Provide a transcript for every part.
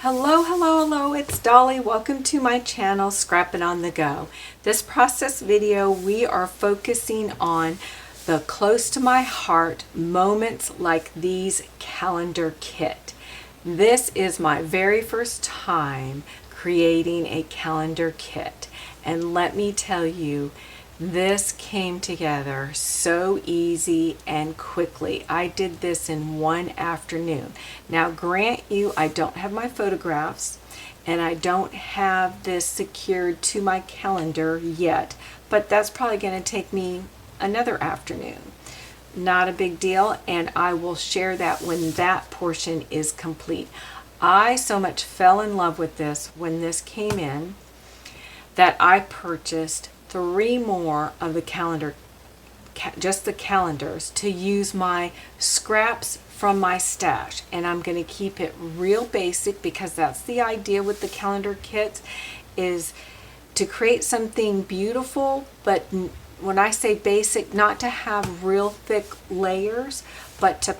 Hello, hello, hello, it's Dolly. Welcome to my channel, Scrapping on the Go. This process video, we are focusing on the close to my heart moments like these calendar kit. This is my very first time creating a calendar kit. And let me tell you, this came together so easy and quickly. I did this in one afternoon. Now, grant you, I don't have my photographs and I don't have this secured to my calendar yet, but that's probably going to take me another afternoon. Not a big deal, and I will share that when that portion is complete. I so much fell in love with this when this came in that I purchased 3 more of the calendar, just the calendars, to use my scraps from my stash. And I'm going to keep it real basic because that's the idea with the calendar kits, is to create something beautiful, but when I say basic, not to have real thick layers, but to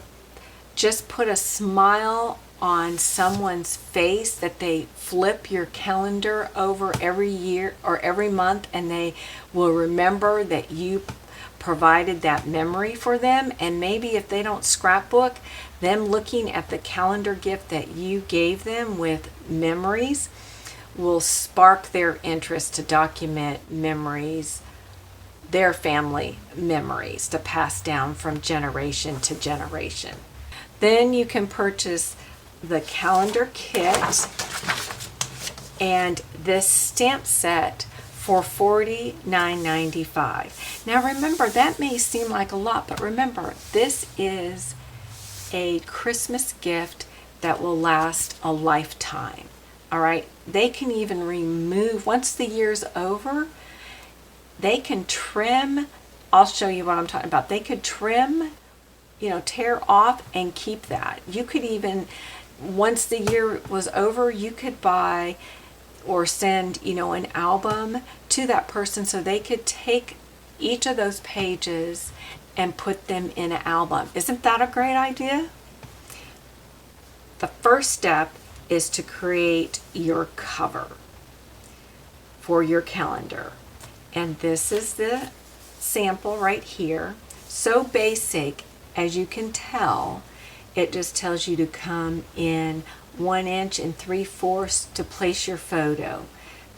just put a smile on someone's face, that they flip your calendar over every year or every month and they will remember that you provided that memory for them. And maybe if they don't scrapbook, them looking at the calendar gift that you gave them with memories will spark their interest to document memories, their family memories, to pass down from generation to generation. Then you can purchase the calendar kit and this stamp set for $49.95. Now remember, that may seem like a lot, but remember, this is a Christmas gift that will last a lifetime. All right, they can even remove, once the year's over, they can trim. I'll show you what I'm talking about. They could trim, tear off and keep that. You could even, once the year was over, you could buy or send, an album to that person so they could take each of those pages and put them in an album. Isn't that a great idea? The first step is to create your cover for your calendar. And this is the sample right here. So basic, as you can tell. It just tells you to come in 1 inch and 3/4 to place your photo.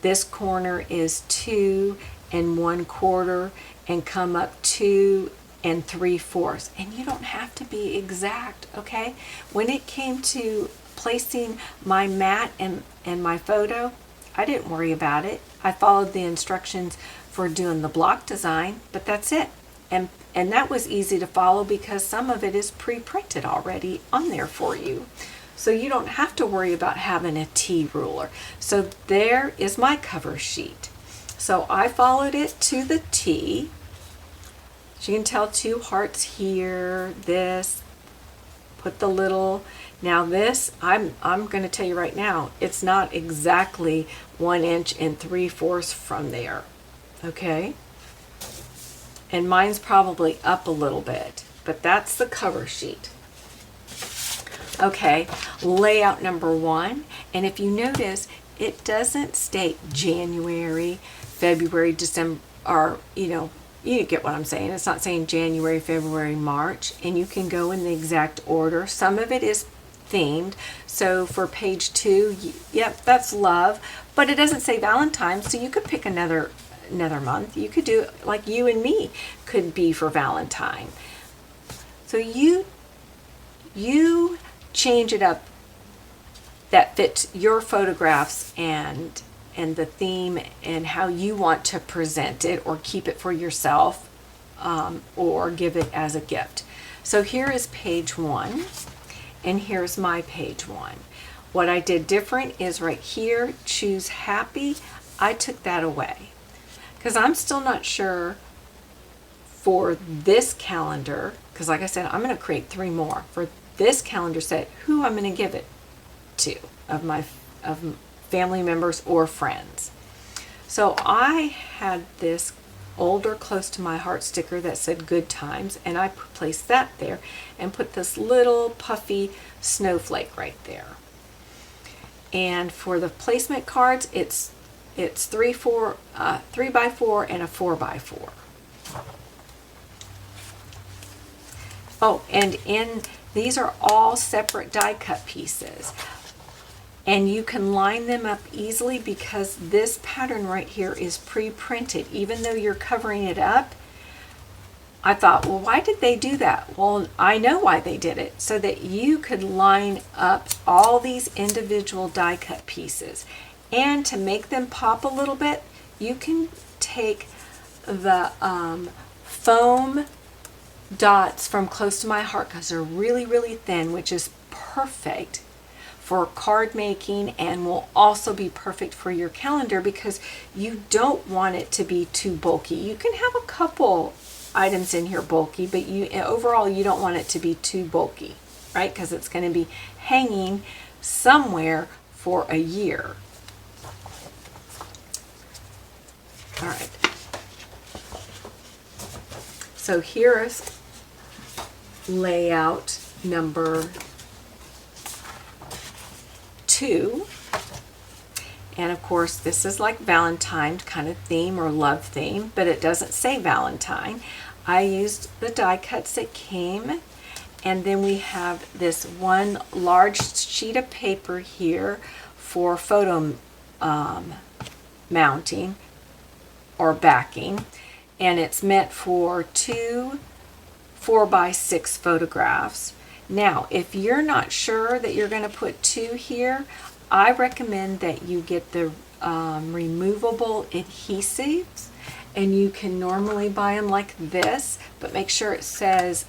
This corner is 2 1/4 and come up 2 3/4. And you don't have to be exact, okay? When it came to placing my mat and my photo, I didn't worry about it. I followed the instructions for doing the block design, but that's it. And that was easy to follow because some of it is pre-printed already on there for you. So you don't have to worry about having a T ruler. So there is my cover sheet. So I followed it to the T. As you can tell, 2 hearts here, this, put the little, now this, I'm going to tell you right now, it's not exactly 1 inch and 3/4 from there, okay? And mine's probably up a little bit, but that's the cover sheet. Okay, layout number 1. And if you notice, it doesn't state January, February, December, or, you get what I'm saying. It's not saying January, February, March, and you can go in the exact order. Some of it is themed. So for page 2, yep, that's love, but it doesn't say Valentine's, so you could pick another month. You could do it like you and me could be for Valentine. So you change it up that fits your photographs and the theme and how you want to present it, or keep it for yourself, or give it as a gift. So here is page 1 and here's my page 1. What I did different is right here, choose happy. I took that away because I'm still not sure for this calendar, because like I said, I'm going to create 3 more for this calendar set, who I'm going to give it to of family members or friends. So I had this older close to my heart sticker that said good times, and I placed that there and put this little puffy snowflake right there. And for the placement cards, it's 3x4 and a 4x4. Oh, and these are all separate die cut pieces. And you can line them up easily because this pattern right here is pre-printed. Even though you're covering it up, I thought, well, why did they do that? Well, I know why they did it, so that you could line up all these individual die cut pieces. And to make them pop a little bit, you can take the foam dots from Close to My Heart, because they're really, really thin, which is perfect for card making and will also be perfect for your calendar because you don't want it to be too bulky. You can have a couple items in here bulky, but overall you don't want it to be too bulky, right? Because it's going to be hanging somewhere for a year. All right. So here's layout number 2. And of course, this is like Valentine kind of theme or love theme, but it doesn't say Valentine. I used the die cuts that came, and then we have this one large sheet of paper here for photo mounting or backing, and it's meant for 2 4x6 photographs. Now, if you're not sure that you're going to put 2 here, I recommend that you get the removable adhesives, and you can normally buy them like this, but make sure it says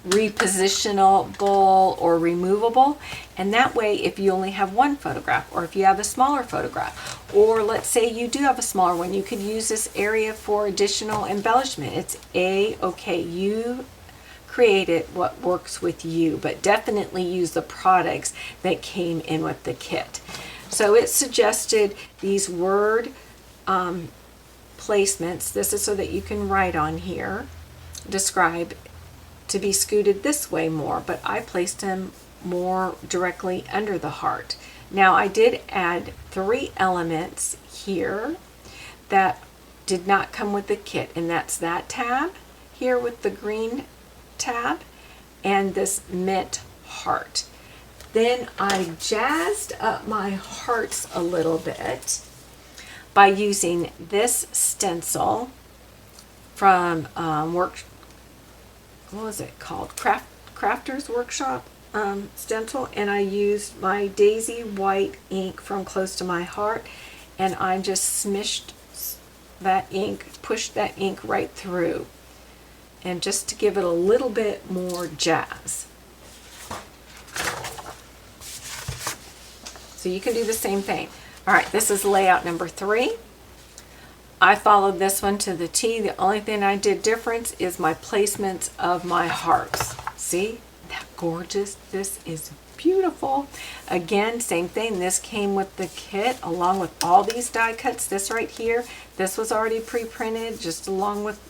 repositionable or removable, and that way if you only have one photograph, or if you have a smaller photograph, or let's say you do have a smaller one, you could use this area for additional embellishment. It's okay, you create it what works with you, but definitely use the products that came in with the kit. So it suggested these word placements. This is so that you can write on here, describe to be scooted this way more, but I placed them more directly under the heart. Now I did add 3 elements here that did not come with the kit, and that's that tab here with the green tab and this mint heart. Then I jazzed up my hearts a little bit by using this stencil from what was it called? Crafters Workshop stencil, and I used my Daisy White ink from Close to My Heart, and I just smished that ink, pushed that ink right through, and just to give it a little bit more jazz. So you can do the same thing. All right, this is layout number 3. I followed this one to the T. The only thing I did different is my placements of my hearts. See, that gorgeous? This is beautiful. Again, same thing. This came with the kit along with all these die cuts. This right here, this was already pre-printed, just along with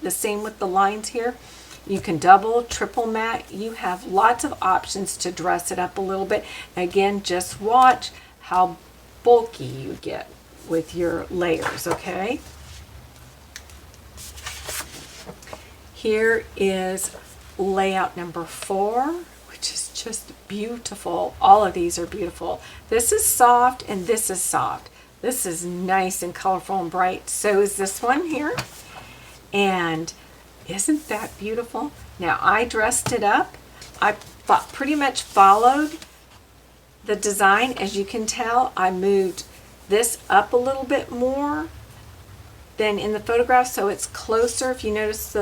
the same with the lines here. You can double, triple mat. You have lots of options to dress it up a little bit. Again, just watch how bulky you get with your layers, okay? Here is layout number 4, which is just beautiful. All of these are beautiful. This is soft and this is soft. This is nice and colorful and bright. So is this one here. And isn't that beautiful? Now I dressed it up. I pretty much followed the design. As you can tell, I moved this up a little bit more than in the photograph, so it's closer. If you notice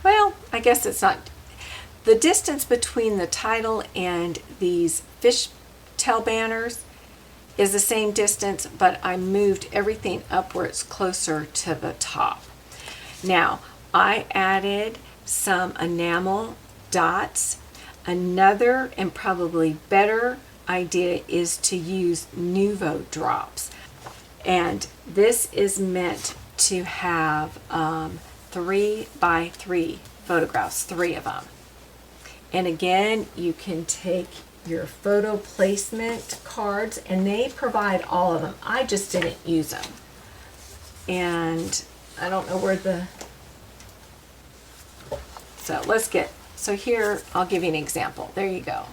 well, I guess it's not, the distance between the title and these fishtail banners is the same distance, but I moved everything up where it's closer to the top. Now, I added some enamel dots. Another and probably better idea is to use Nuvo drops. And this is meant to have 3x3 photographs, 3 of them. And again, you can take your photo placement cards, and they provide all of them. I just didn't use them. And I don't know where the, so here, I'll give you an example. There you go.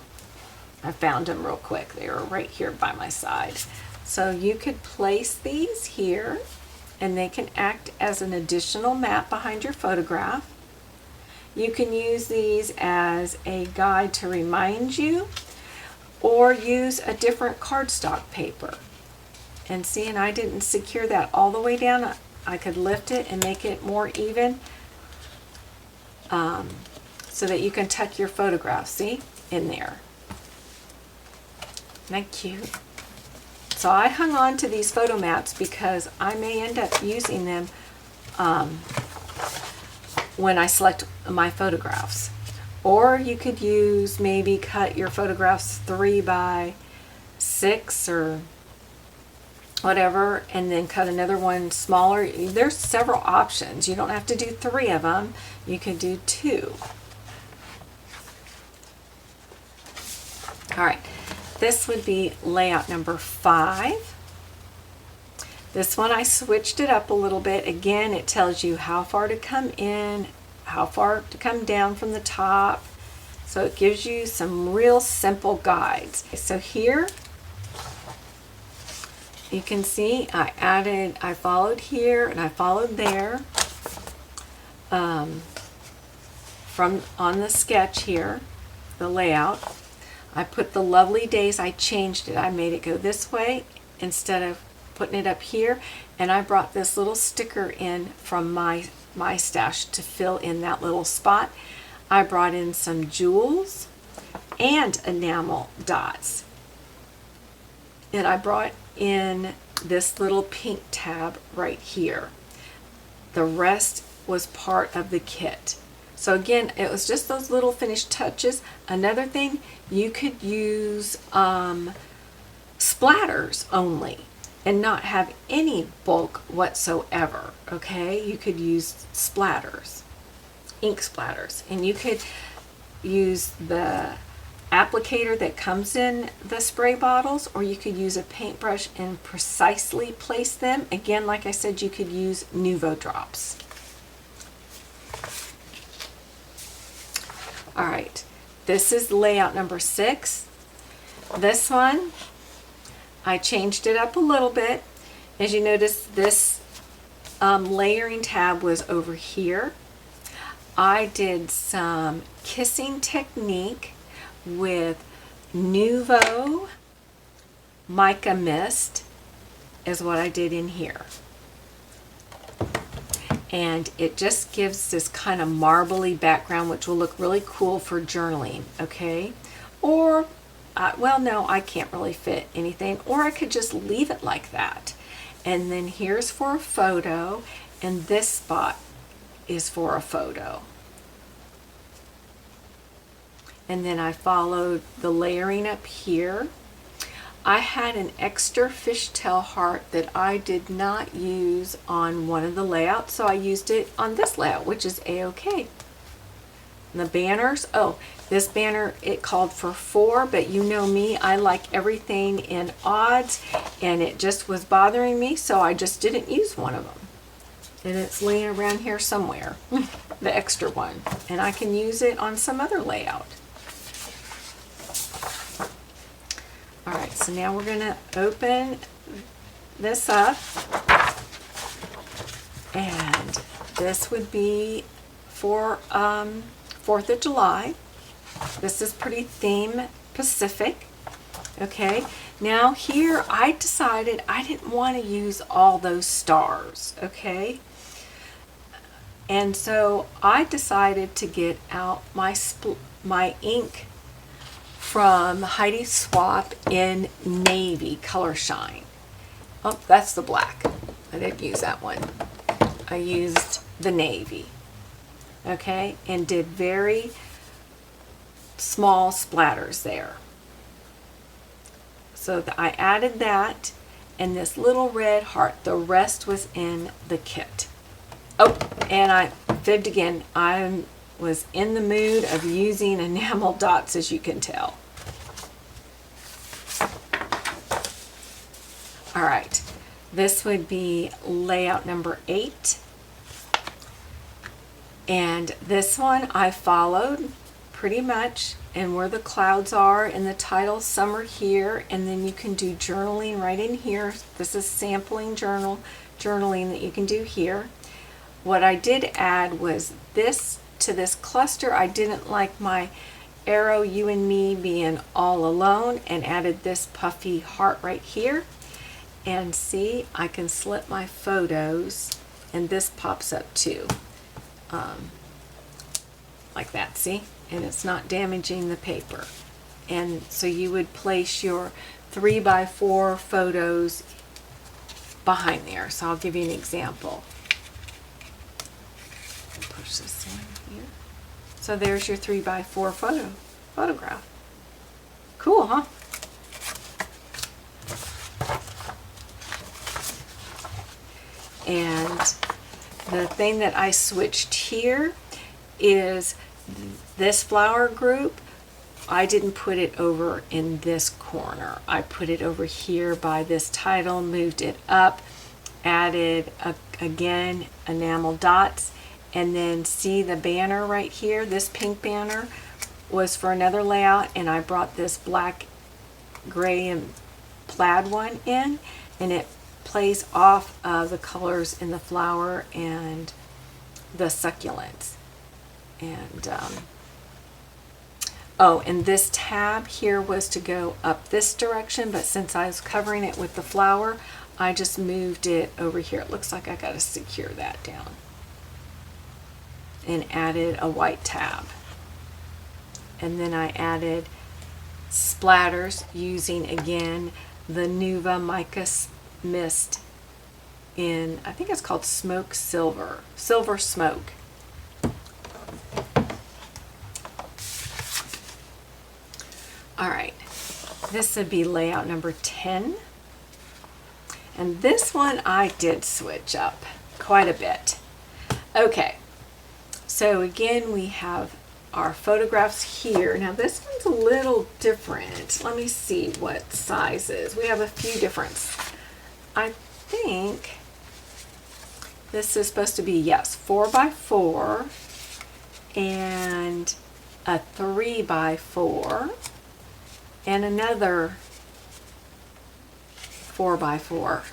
I found them real quick. They were right here by my side. So you could place these here, and they can act as an additional map behind your photograph. You can use these as a guide to remind you, or use a different cardstock paper. And see, and I didn't secure that all the way down. I could lift it and make it more even, so that you can tuck your photograph, see, in there. Isn't that cute? So I hung on to these photo maps because I may end up using them when I select my photographs. Or you could use, maybe cut your photographs 3 by 6 or whatever, and then cut another one smaller. There's several options. You don't have to do 3 of them. You can do 2. All right, this would be layout number 5. This one I switched it up a little bit. Again, it tells you how far to come in, how far to come down from the top. So it gives you some real simple guides. So here, you can see I followed here and I followed there from on the sketch here, the layout. I put the lovely days, I changed it. I made it go this way instead of putting it up here. And I brought this little sticker in from my stash to fill in that little spot. I brought in some jewels and enamel dots. And I brought in this little pink tab right here. The rest was part of the kit. So again, it was just those little finished touches. Another thing, you could use splatters only and not have any bulk whatsoever, okay? You could use splatters, ink splatters, and you could use the applicator that comes in the spray bottles, or you could use a paintbrush and precisely place them. Again, like I said, you could use Nuvo drops. All right, this is layout number 6. This one, I changed it up a little bit. As you notice, this layering tab was over here. I did some kissing technique with Nuvo Mica Mist is what I did in here. And it just gives this kind of marbly background, which will look really cool for journaling, okay? Or, well, no, I can't really fit anything, or I could just leave it like that. And then here's for a photo, and this spot is for a photo. And then I followed the layering up here. I had an extra fishtail heart that I did not use on one of the layouts, so I used it on this layout, which is A-OK. And the banners, oh, this banner, it called for 4, but you know me, I like everything in odds, and it just was bothering me, so I just didn't use one of them. And it's laying around here somewhere, the extra one, and I can use it on some other layout. All right, so now we're going to open this up, and this would be for 4th of July. This is pretty theme Pacific. Okay, now here I decided I didn't want to use all those stars, okay? And so I decided to get out my ink from Heidi Swapp in Navy Color Shine. Oh, that's the black. I didn't use that one. I used the navy, okay, and did very small splatters there. So I added that and this little red heart. The rest was in the kit. Oh, and I fibbed again. I was in the mood of using enamel dots, as you can tell. All right, this would be layout number 8. And this one I followed pretty much, and where the clouds are and the title, summer here, and then you can do journaling right in here. This is sampling journaling that you can do here. What I did add was this to this cluster. I didn't like my arrow, you and me, being all alone, and added this puffy heart right here. And see, I can slip my photos and this pops up too. Like that, see? And it's not damaging the paper. And so you would place your 3x4 photos behind there. So I'll give you an example. Push this one here. So there's your 3x4 photograph. Cool, huh? And the thing that I switched here is this flower group. I didn't put it over in this corner. I put it over here by this title, moved it up, added again enamel dots, and then see the banner right here. This pink banner was for another layout, and I brought this black, gray, and plaid one in, and it plays off of the colors in the flower and the succulents. And oh, and this tab here was to go up this direction, but since I was covering it with the flower, I just moved it over here. It looks like I got to secure that down, and added a white tab. And then I added splatters using again the Nuva Mica Mist in, I think it's called Smoke Silver Smoke. All right, this would be layout number 10. And this one I did switch up quite a bit. Okay, so again, we have our photographs here. Now this one's a little different. Let me see what sizes. We have a few different. I think this is supposed to be, yes, 4x4 and a 3x4 and another 4x4.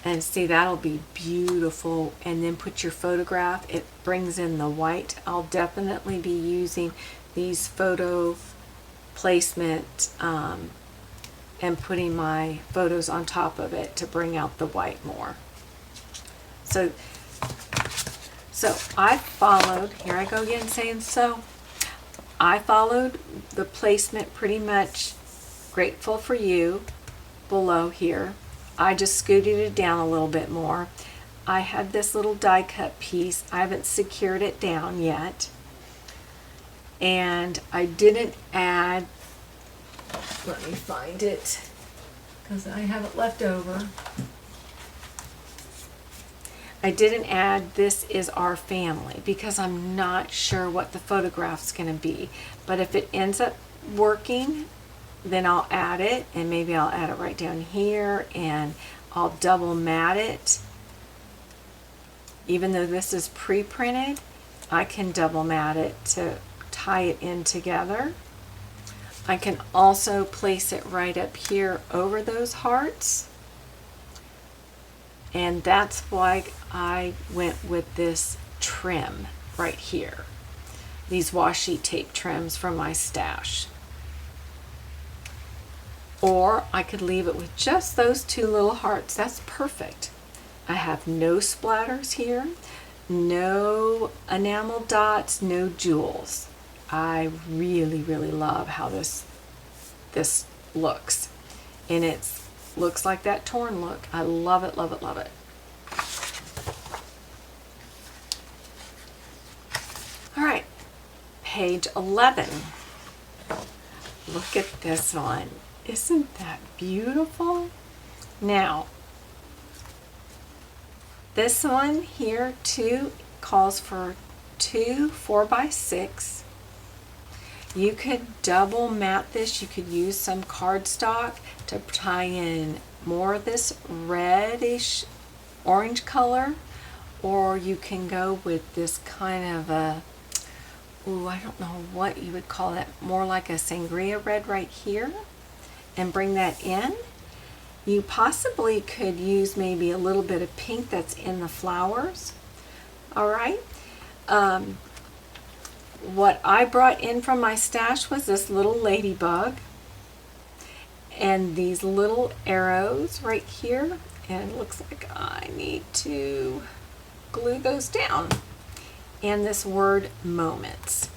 And see, that'll be beautiful. And then put your photograph. It brings in the white. I'll definitely be using these photo placement and putting my photos on top of it to bring out the white more. So I followed, here I go again saying so. I followed the placement pretty much. Grateful for You below here. I just scooted it down a little bit more. I had this little die cut piece. I haven't secured it down yet. And I didn't add, let me find it because I have it left over. I didn't add This Is Our Family because I'm not sure what the photograph's going to be. But if it ends up working, then I'll add it, and maybe I'll add it right down here, and I'll double mat it. Even though this is pre-printed, I can double mat it to tie it in together. I can also place it right up here over those hearts. And that's why I went with this trim right here. These washi tape trims from my stash. Or I could leave it with just those two little hearts. That's perfect. I have no splatters here, no enamel dots, no jewels. I really, really love how this looks. And it looks like that torn look. I love it, love it, love it. All right, page 11. Look at this one. Isn't that beautiful? Now, this one here too calls for 2 4x6. You could double mat this. You could use some cardstock to tie in more of this reddish orange color, or you can go with this kind of a, ooh, I don't know what you would call that, more like a sangria red right here, and bring that in. You possibly could use maybe a little bit of pink that's in the flowers. All right. What I brought in from my stash was this little ladybug and these little arrows right here. And it looks like I need to glue those down. And this word moments.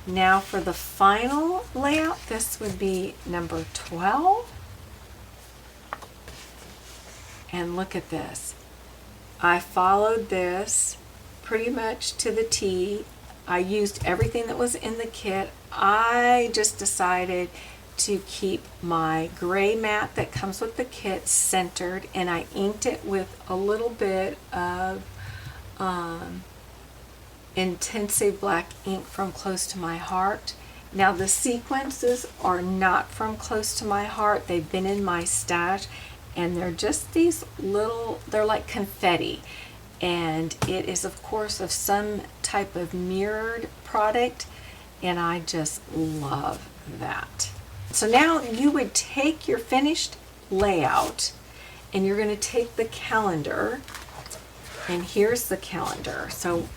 Now for the final layout, this would be number 12. And look at this. I followed this pretty much to the T. I used everything that was in the kit. I just decided to keep my gray mat that comes with the kit centered, and I inked it with a little bit of intensive black ink from Close to My Heart. Now the sequences are not from Close to My Heart. They've been in my stash, and they're just these little, they're like confetti. And it is of course of some type of mirrored product, and I just love that. So now you would take your finished layout and you're going to take the calendar, and here's the calendar. So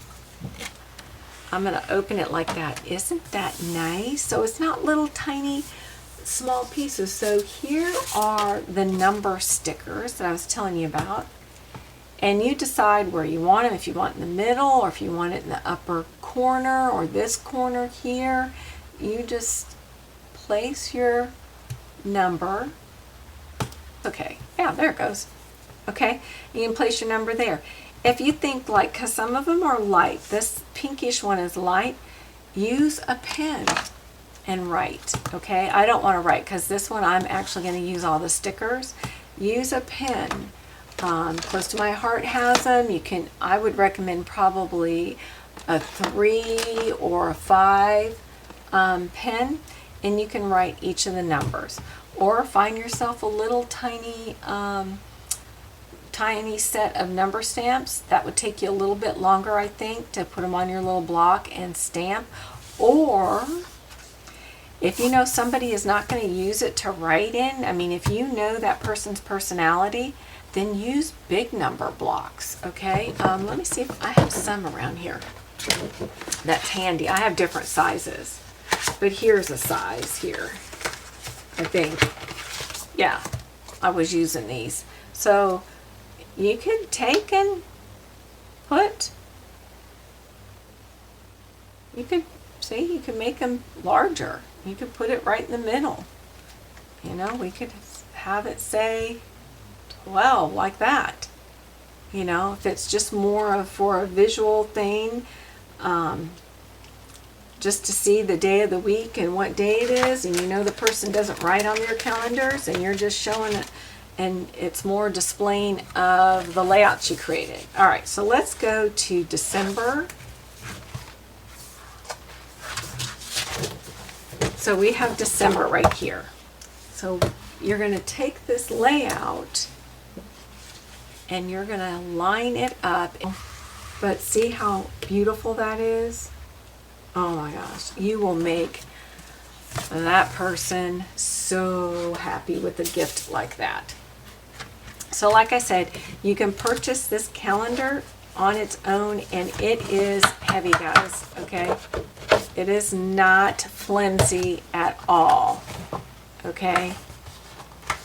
I'm going to open it like that. Isn't that nice? So it's not little tiny small pieces. So here are the number stickers that I was telling you about. And you decide where you want them, if you want it in the middle or if you want it in the upper corner or this corner here. You just place your number. Okay, yeah, there it goes. Okay, you can place your number there. If you think like, because some of them are light, this pinkish one is light, use a pen and write. Okay, I don't want to write because this one I'm actually going to use all the stickers. Use a pen. Close to My Heart has them. You can, I would recommend probably a 3 or a 5 pen, and you can write each of the numbers. Or find yourself a little tiny tiny set of number stamps. That would take you a little bit longer, I think, to put them on your little block and stamp. Or if you know somebody is not going to use it to write in, I mean, if you know that person's personality, then use big number blocks. Okay, let me see if I have some around here. That's handy. I have different sizes, but here's a size here, I think. Yeah, I was using these. So you could take and put, you could see, you could make them larger. You could put it right in the middle. You know, we could have it say 12 like that. You know, if it's just more of for a visual thing, just to see the day of the week and what day it is, and you know the person doesn't write on their calendars, and you're just showing it, and it's more displaying of the layouts you created. All right, so let's go to December. So we have December right here. So you're going to take this layout and you're going to line it up. But see how beautiful that is? Oh my gosh, you will make that person so happy with a gift like that. So like I said, you can purchase this calendar on its own, and it is heavy, guys, okay? It is not flimsy at all, okay?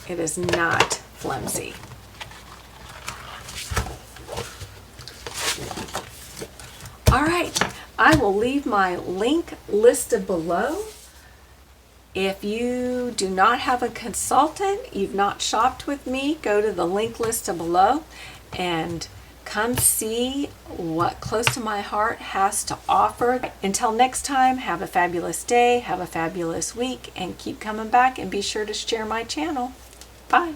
It is not flimsy. All right, I will leave my link listed below. If you do not have a consultant, you've not shopped with me, go to the link listed below and come see what Close to My Heart has to offer. Until next time, have a fabulous day, have a fabulous week, and keep coming back, and be sure to share my channel. Bye.